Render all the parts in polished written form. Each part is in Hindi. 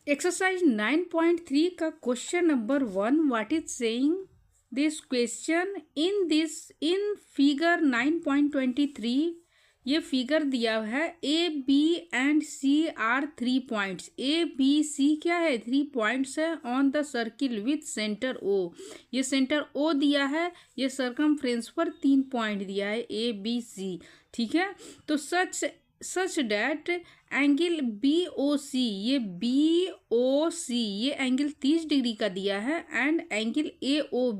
एक्सरसाइज 9.3 का question number 1, what is saying this question in figure 9.23। ये फिगर दिया है A B and C are 3 points. A B C क्या है, 3 पॉइंट्स है on the circle with centre O. ये सेंटर ओ दिया है, ये सर्कमफ्रेंस पर 3 पॉइंट दिया है ए बी सी। ठीक है, तो such that angle B O C, ये बी ओ सी ये एंगल 30 डिग्री का दिया है and angle A O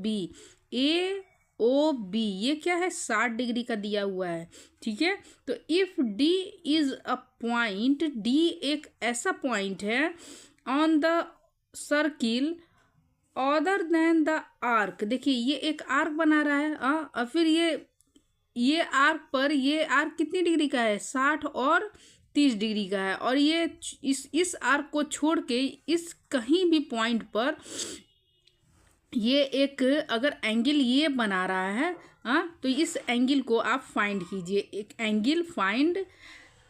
B ये क्या है, 60 डिग्री का दिया हुआ है। ठीक है, तो if D is a point, D एक ऐसा पॉइंट है on the circle other than the arc. देखिए ये एक आर्क बना रहा है और फिर ये आर्क पर, ये आर्क कितनी डिग्री का है, 60 और 30 डिग्री का है। और ये इस आर्क को छोड़ के इस कहीं भी पॉइंट पर ये एक अगर एंगल ये बना रहा है तो इस एंगल को आप फाइंड कीजिए। एक angle find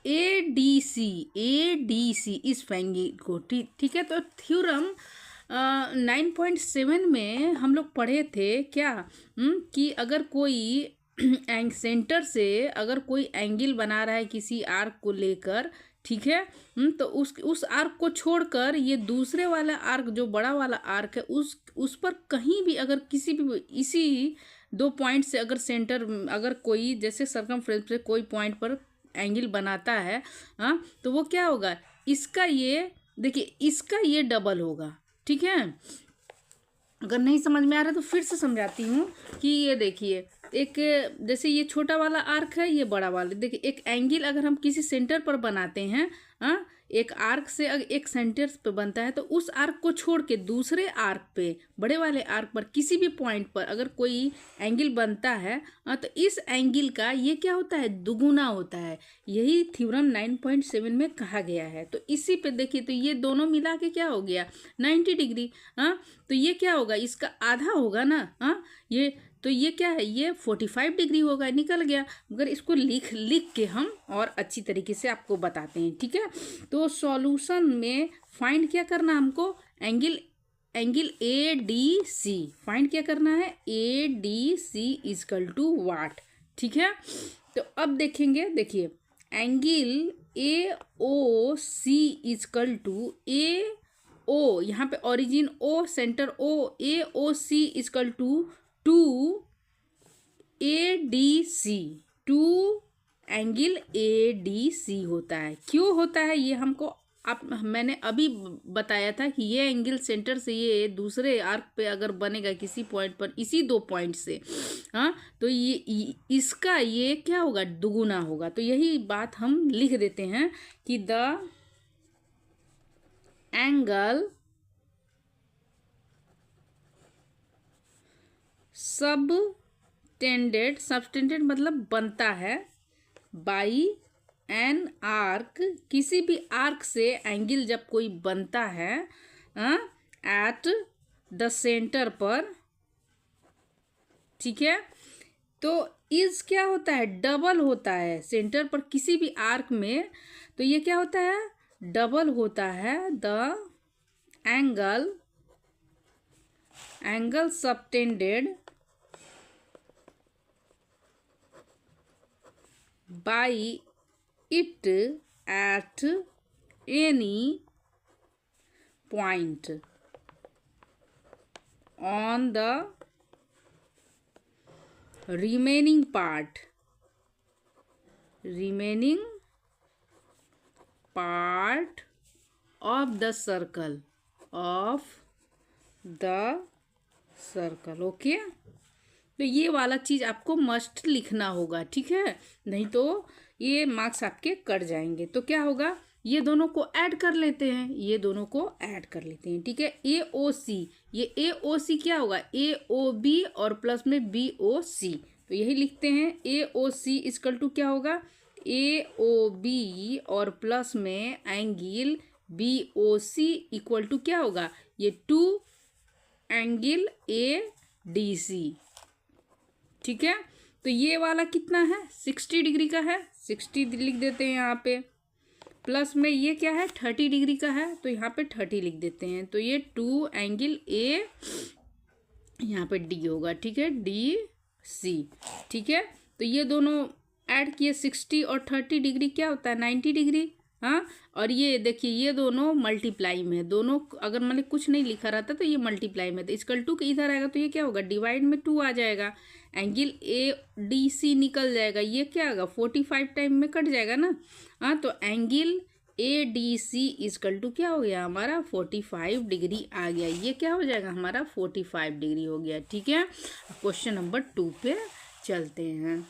A D C इस एंगल को। ठीक है, तो थ्योरम 9.7 में हम लोग पढ़े थे क्या कि अगर कोई सेंटर से अगर कोई एंगल बना रहा है किसी आर्क को लेकर, ठीक है, तो उस आर्क को छोड़कर ये दूसरे वाला आर्क जो बड़ा वाला आर्क है उस पर कहीं भी अगर किसी भी इसी 2 पॉइंट से अगर सेंटर अगर कोई जैसे सर्कमफ्रेंस पे कोई पॉइंट पर एंगल बनाता है तो वो क्या होगा, इसका ये देखिए इसका ये डबल होगा। ठीक है, अगर नहीं समझ में आ रहा तो फिर से समझाती हूँ कि ये देखिए एक जैसे ये छोटा वाला आर्क है, ये बड़ा वाला, देखिए एक एंगल अगर हम किसी सेंटर पर बनाते हैं एक आर्क से अगर एक सेंटर पे बनता है तो उस आर्क को छोड़ के दूसरे आर्क पे बड़े वाले आर्क पर किसी भी पॉइंट पर अगर कोई एंगल बनता है तो इस एंगल का ये क्या होता है, दुगुना होता है। यही थ्योरम 9.7 में कहा गया है। तो इसी पे देखिए तो ये दोनों मिला के क्या हो गया, 90 डिग्री। तो ये क्या होगा, इसका आधा होगा ना ये, तो ये क्या है, ये 45 डिग्री होगा, निकल गया। मगर इसको लिख के हम और अच्छी तरीके से आपको बताते हैं। ठीक है, तो सॉल्यूशन में फाइंड क्या करना हमको, angle A D C find क्या करना है, A D C is equal to what. ठीक है, तो अब देखेंगे, देखिए angle A O C is equal to A O, यहाँ पे origin O centre O, A O C is equal to 2 A D C, 2 angle A D C होता है। क्यों होता है ये हमको मैंने अभी बताया था कि ये एंगल सेंटर से ये दूसरे आर्क पे अगर बनेगा किसी पॉइंट पर, इसी 2 पॉइंट से तो ये इसका ये क्या होगा, दुगुना होगा। तो यही बात हम लिख देते हैं कि द एंगल सबटेंडेड मतलब बनता है बाई एन आर्क, किसी भी आर्क से एंगल जब कोई बनता है एट द सेंटर पर। ठीक है, तो इज क्या होता है, डबल होता है सेंटर पर किसी भी आर्क में। तो ये क्या होता है, डबल होता है। The angle subtended by it at any point on the remaining part of the circle okay. तो ये वाला चीज़ आपको मस्ट लिखना होगा। ठीक है, नहीं तो ये मार्क्स आपके कट जाएंगे। तो क्या होगा, ये दोनों को ऐड कर लेते हैं, ठीक है। ए ओ सी, ये ए ओ सी क्या होगा, ए ओ बी और प्लस में बी ओ सी। तो यही लिखते हैं, ए ओ सी इक्वल टू क्या होगा, ए ओ बी और प्लस में angle B O C equal to क्या होगा, ये 2 एंगल ए डी सी। ठीक है, तो ये वाला कितना है, 60 डिग्री का है, 60 लिख देते हैं यहाँ पे। प्लस में ये क्या है 30 डिग्री का है तो यहाँ पे 30 लिख देते हैं। तो ये 2 एंगल ए यहाँ पे डी होगा, ठीक है, डी सी, ठीक है। तो ये दोनों ऐड किए 60 और 30 डिग्री क्या होता है 90 डिग्री। हाँ, और ये देखिए ये दोनों मल्टीप्लाई में है, दोनों अगर मतलब कुछ नहीं लिखा रहता तो ये मल्टीप्लाई में, तो इसकल टू के इधर आएगा तो ये क्या होगा डिवाइड में 2 आ जाएगा, एंगल ए डी सी निकल जाएगा, ये क्या होगा 45 टाइम में कट जाएगा ना। हाँ, तो angle A D C is equal to क्या हो गया हमारा 45 डिग्री आ गया, ये क्या हो जाएगा हमारा 45 डिग्री हो गया, ठीक है। क्वेश्चन नंबर 2 पे चलते हैं।